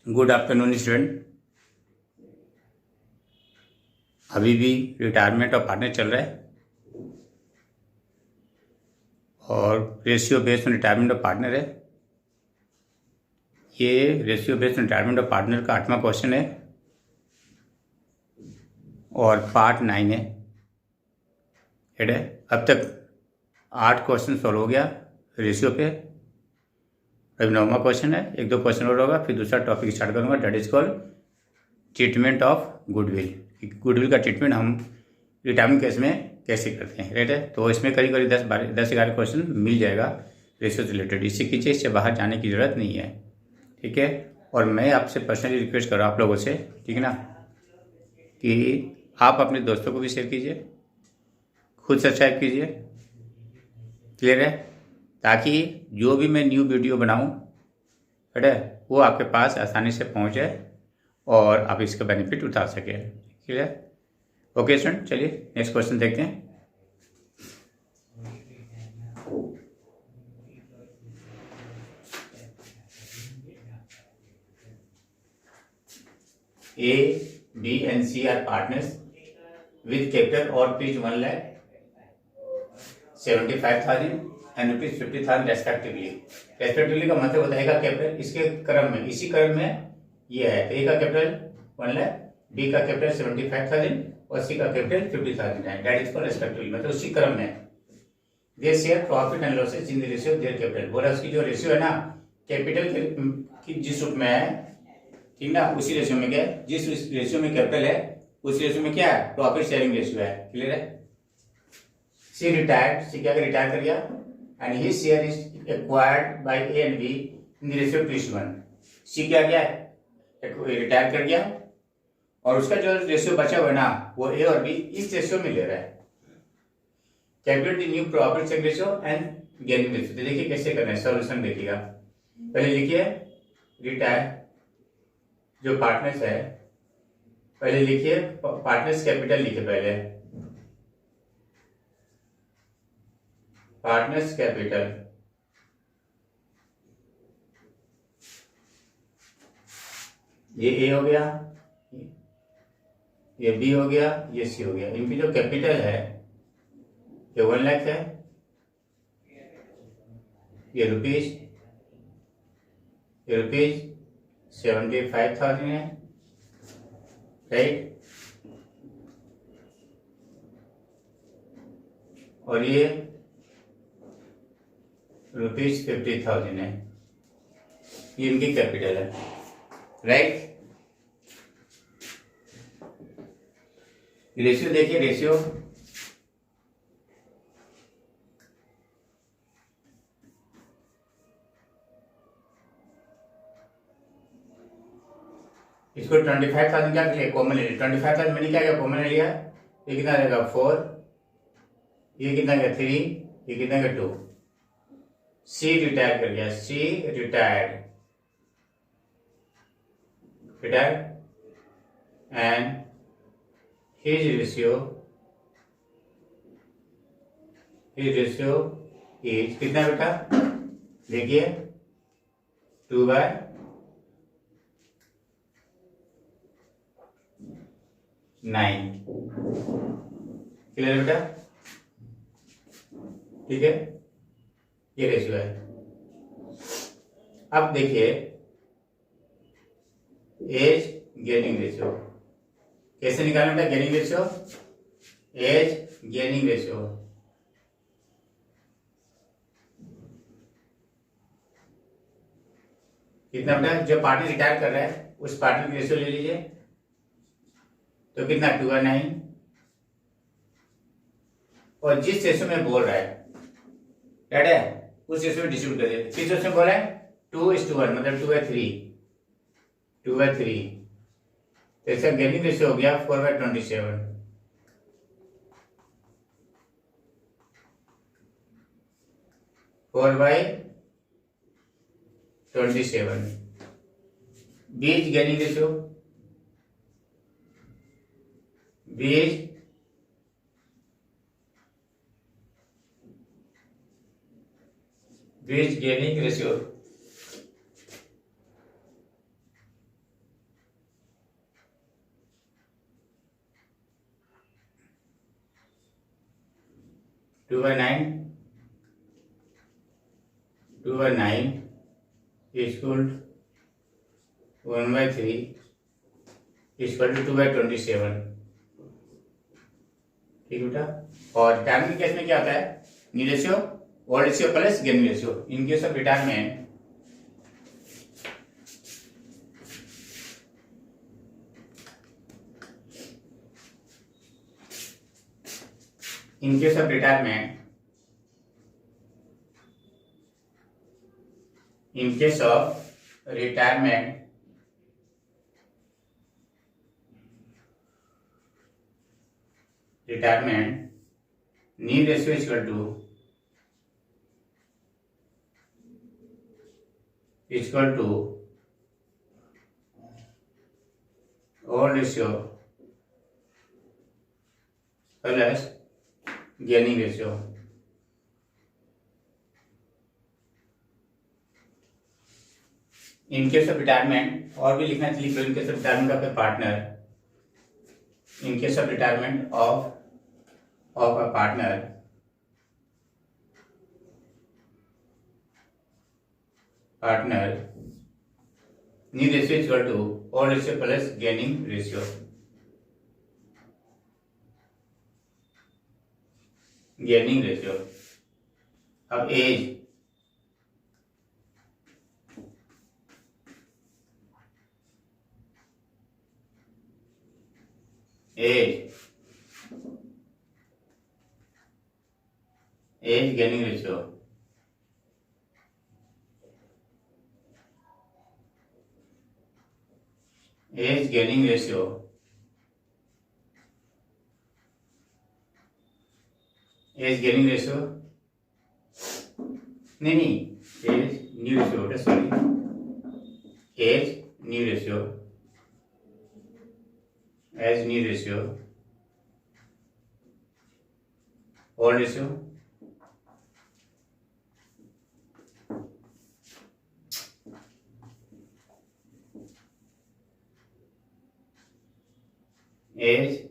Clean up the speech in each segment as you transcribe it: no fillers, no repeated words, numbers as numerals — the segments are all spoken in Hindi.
Good afternoon student. अभी भी रिटायरमेंट ऑफ पार्टनर चल रहा है और ratio based on retirement of partner है। ये ratio based on retirement of partner का 8वां क्वेश्चन है और पार्ट 9 है। हेड है। अब तक 8 क्वेश्चन सॉल्व हो गया रेशियो पे। अभी 9वां क्वेश्चन है, 1-2 क्वेश्चन और होगा, फिर दूसरा टॉपिक स्टार्ट करूंगा, that is called treatment of goodwill. Goodwill का ट्रीटमेंट हम रिटायरमेंट केस में कैसे करते हैं, राइट है। तो इसमें करीब करीब 10-11 क्वेश्चन मिल जाएगा रेशियो से रिलेटेड। इससे कीजिए, इससे बाहर जाने की ज़रूरत नहीं है, ठीक है। और मैं आपसे पर्सनली रिक्वेस्ट कर रहा हूँ आप लोगों से, ठीक है ना, कि आप अपने दोस्तों को भी शेयर कीजिए, खुद सब्सक्राइब कीजिए, क्लियर है, ताकि जो भी मैं न्यू वीडियो बनाऊँ, राइट है, वो आपके पास आसानी से पहुँच जाए और आप इसका बेनिफिट उठा सकें, क्लियर है। ओके स्टूडेंट, चलिए नेक्स्ट क्वेश्चन देखते हैं। A, B and C are partners with capital or rupees 1,75,000 and rupees 50,000 respectively। Respectively का मतलब बताएगा कैपिटल, इसके क्रम में, इसी क्रम में ये है। A का कैपिटल 1 लाख, B का कैपिटल 75,000 और C का कैपिटल 50,000 है। दैट इज फॉर रेस्पेक्टिवली, मतलब उसी क्रम में। They share profit and losses in the ratio of their capital. बोला उसकी जो रेशियो है ना, कैपिटल की जिस रूप में है, ठीक ना, उसी रेशियो में क्या है, जिस रेशियो में कैपिटल है उस रेशियो में क्या है, प्रॉफिट शेयरिंग रेशियो है, क्लियर है। सी रिटायर्ड, सी क्या रिटायर कर गया and his share is acquired by A and be in the ratio 2:1। सी क्या गया, रिटायर कर गया और उसका जो रेशियो बचा हुआ है ना, वो ए और बी इस रेशियो में ले रहा है। Calculate the new profit sharing ratio and gaining ratio. तो देखिए कैसे करना है, सॉल्यूशन देखिएगा। पहले लिखिए रिटायर जो पार्टनर्स है, पहले लिखिए पार्टनर्स कैपिटल, लिखिए पहले पार्टनर्स कैपिटल, ये ए हो गया, ये बी हो गया, ये सी हो गया। इनकी जो कैपिटल है ये 1 लाख है, ये रुपीज 75,000 है, राइट। और ये रुपीज 50,000 है, ये इनकी कैपिटल है, राइट। रेशियो देखिए, रेशियो इसको 25,000 क्या लिया, कॉमन ले लिया। 25,000 मैंने क्या किया, कॉमन ले लिया। ये कितना रहेगा 4, ये कितना गया 3, ये कितना गया 2। सी रिटायर कर गया, C retired and his ratio is कितना बेटा, देखिए 2/9। क्लियर बेटा, ठीक है, ये रेशियो है। अब देखिए एज गेनिंग रेशियो कैसे निकालना बेटा, gaining ratio, as gaining ratio. कितना बेटा, जो पार्टनर रिटायर कर रहा है उस पार्टनर की रेशियो ले लीजिए, तो कितना 2/9। और जिस रेशियो में बोल रहा है, राइट है, उस रेशियो में डिस्ट्रीब्यूट कर दिया। किस रेशियो में बोला है, 2:1, मतलब 2/3। तो इसका गेनिंग रेशियो हो गया 4/27। 4/27 बीज गेनिंग रेशियो, बीज gaining ratio 2/9 is equal to 1/3 is equal to 2/27। ठीक बेटा। और रिटायरमेंट केस में क्या होता है, new ratio old ratio plus gain ratio. In case of retirement in case of retirement new ratio is equal to old ratio plus gaining ratio। In case of retirement और भी लिखना चाहिए। In case of retirement of a partner, in case of retirement of a partner new ratio is equal to old ratio plus gaining ratio. Gaining ratio. अब as gaining ratio. As gaining ratio as gaining ratio नहीं एज न्यू रेशियो बेटा, sorry as new ratio old ratio as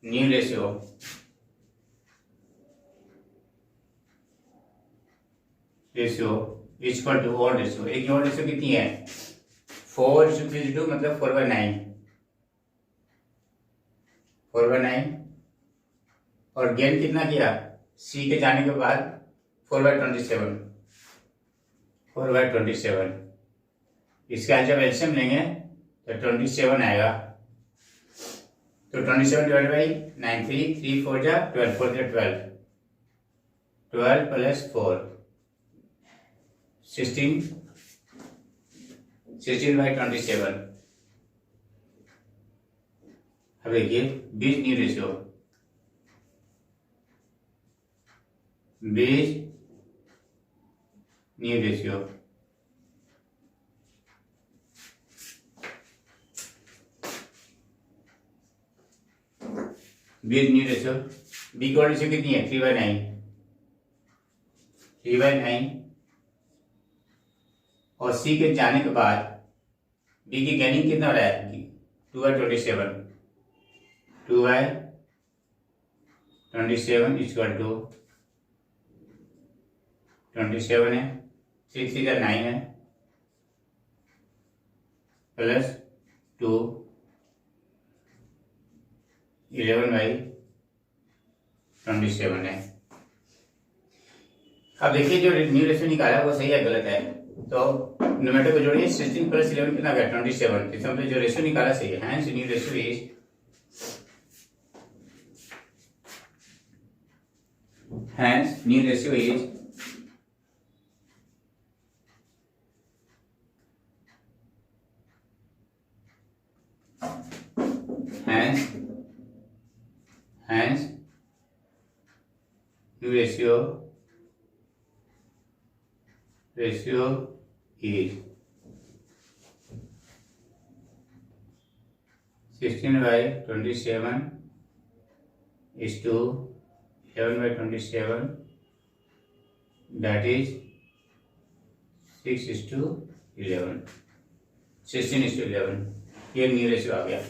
new ratio equal to old ratio. एक ओल्ड रेशियो कितनी है 4:3:2 मतलब 4/9 और गेन कितना किया सी के जाने के बाद 4/27। इसका जब एलसीएम लेंगे तो 27 आएगा। तो 27 डिवाइड बाई 9 3 4 जा 12 4 जा 12 प्लस 4 16/27। अब देखिए 20 new ratio 20 new ratio B new ratio B की रेशियो कितनी है 3/9 और सी के जाने के बाद बी की गेनिंग कितना हो रहा है 2/27 इक्वल टू 27 है 6 3 9 है प्लस 2 11/27 है। अब देखिए जो न्यू रेशियो निकाला है वो सही है गलत है, तो न्यूमरेटर को जोड़िए 16 + 11 कितना गया 27। इसमें जो रेशियो निकाला सही है। Hence new ratio is hence new ratio is hence new ratio is 16/27 is to 11/27, that is 6:11, 16:11। ये न्यू रेशियो आ गया।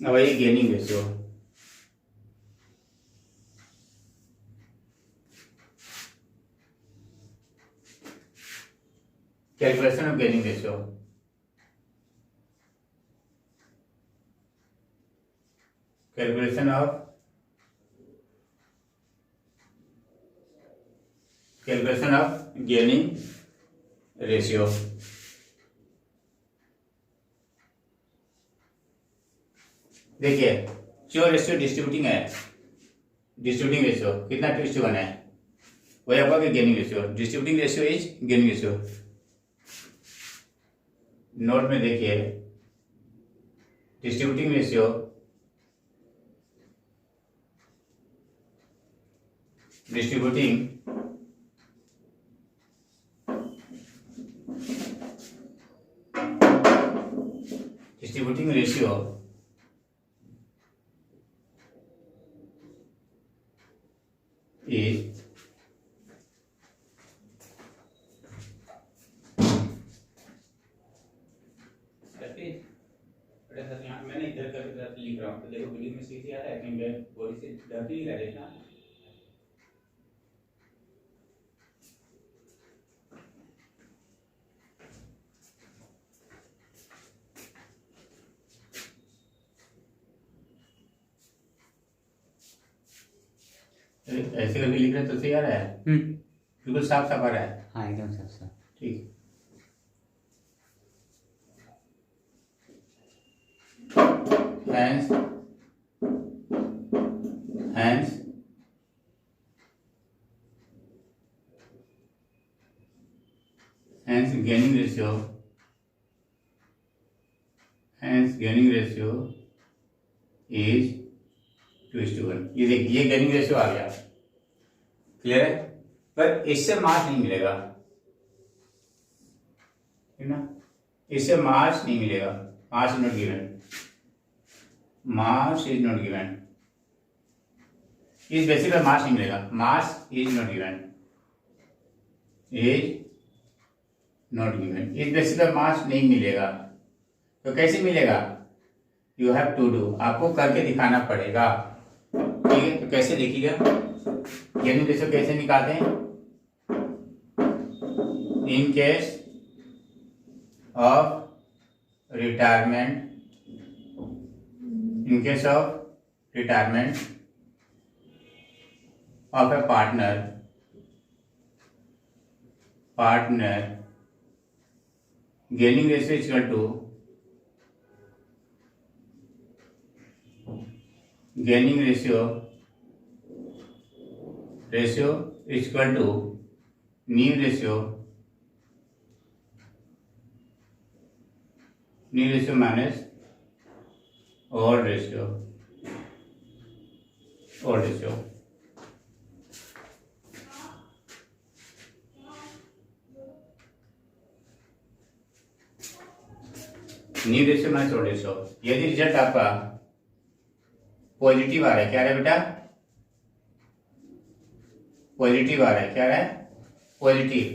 अब ये gaining ratio, calculation of gaining ratio. Calculation of gaining ratio. देखिए जो रेशियो डिस्ट्रीब्यूटिंग है, डिस्ट्रीब्यूटिंग रेशियो कितना 2:1 है, वही आपका gaining ratio. Distributing ratio is gaining ratio. Note में देखिए distributing ratio distributing ratio is मैंने इधर कर लिख रहा हूँ तो देखो वीडियो में सीधी आ रहा है कहीं मैं बॉडी से डरती ही रहे ना। ऐसे करके लिख रहे तो सही आ रहा है, बिल्कुल साफ साफ आ रहा है। हाँ एकदम साफ साफ। ठीक, hence gaining ratio is 2:1। ये देखिए ये गेनिंग रेशियो आ गया, क्लियर है। पर इससे मास नहीं मिलेगा, है ना, इससे मास नहीं मिलेगा। Mass is not given, mass is not given. इस बेसिस पर मास नहीं मिलेगा, mass is not given, is not given. इस बेसिस पर मास नहीं मिलेगा तो कैसे मिलेगा, यू हैव टू डू, आपको करके दिखाना पड़ेगा। ठीक है, तो कैसे देखिएगा, गेनिंग रेशियो कैसे निकालते हैं। इन case of retirement, in case of retirement of a partner gaining ratio is equal to gaining ratio is equal to new ratio minus odd ratio। New ratio minus old ratio. यदि रिजल्ट आपका पॉजिटिव आ रहा है, क्या रहा है बेटा, पॉजिटिव आ रहा है, क्या रहा है, पॉजिटिव,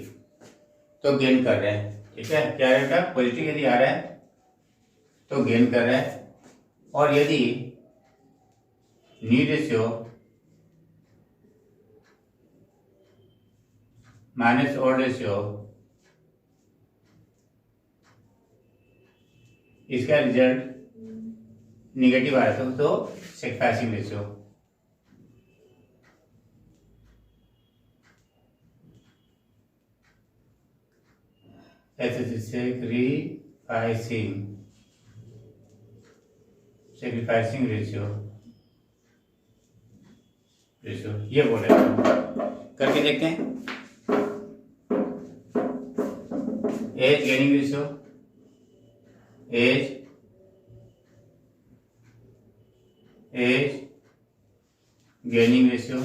तो गेन कर रहे हैं। ठीक है, क्या है बेटा, पॉजिटिव यदि आ रहा है तो गेन कर रहा है। और यदि new ratio minus old ratio, इसका रिजल्ट निगेटिव आ रहा है तो सैक्रिफाइसिंग रेशियो। सैक्रिफाइसिंग रेशियो ये बोले, करके देखते हैं। A's gaining ratio, as gaining ratio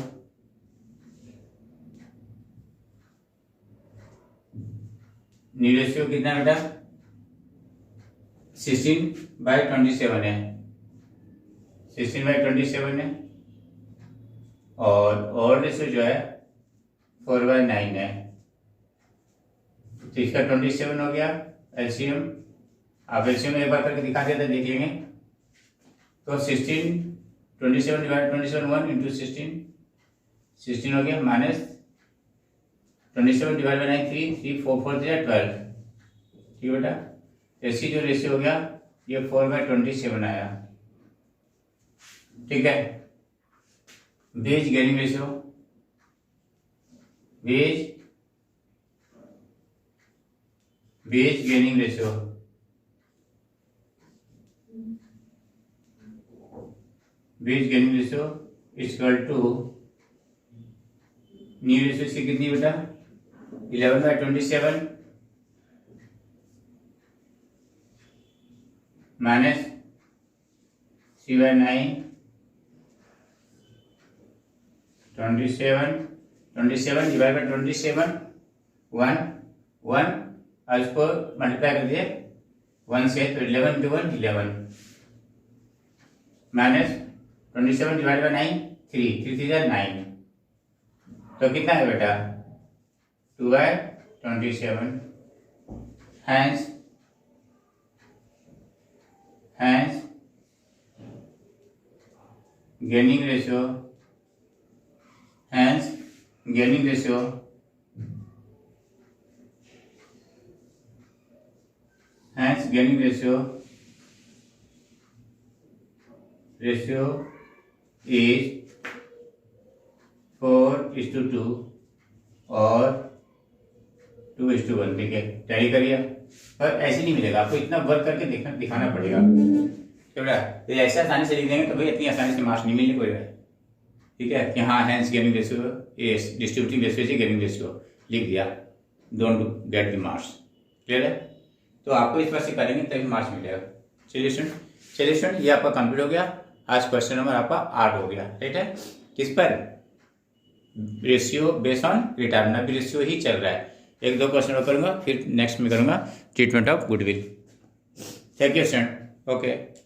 new ratio कितना बेटा, 16/27 है, 16/27 है। और ओड रेशियो जो है 4/9 है, तो इसका 27 हो गया एलसीएम। आप एलसीएम एक बार करके दिखा देते, देख लेंगे। तो 16 27 डिवाइड 27 1 इंटू 16 हो गया, माइनस 27 डिवाइड बाई 9 3 3 4 4 12, ठीक है बेटा। इसकी जो रेशियो हो गया ये 4/27 आया, ठीक है। B's gaining ratio, B's gaining ratio, B's gaining ratio equal to new ratio इसकी कितनी बेटा 11/27 माइनस 3/9 27 डिवाइड बाई 27 1 और इसको मल्टीप्लाई कर दिए 1 से, तो 11 into 1 11 माइनस 27 डिवाइड बाई 9 3 9, तो कितना है बेटा 2/27। Hence gaining ratio, gaining ratio is 4:2 और 2:1, ठीक है। टैली करिए, पर ऐसे नहीं मिलेगा, आपको इतना वर्क करके दिखाना पड़ेगा, तो ऐसे आसानी से लिख देंगे तो भाई इतनी आसानी से मार्क्स नहीं मिलने को, ठीक है। कि हाँ hence gaining ratio, distributing ratio से गेनिंग रेशियो लिख दिया, don't get the marks, clear है। तो आपको इस बात से करेंगे तभी मार्क्स मिलेगा। चलिए स्टूडेंट ये आपका कंप्लीट हो गया। आज क्वेश्चन नंबर आपका 8 हो गया, राइट है। किस पर, रेशियो बेस्ड ऑन रिटर्न, अभी रेशियो ही चल रहा है। 1-2 क्वेश्चन और करूंगा, फिर नेक्स्ट में करूंगा treatment of goodwill. Thank you student, okay.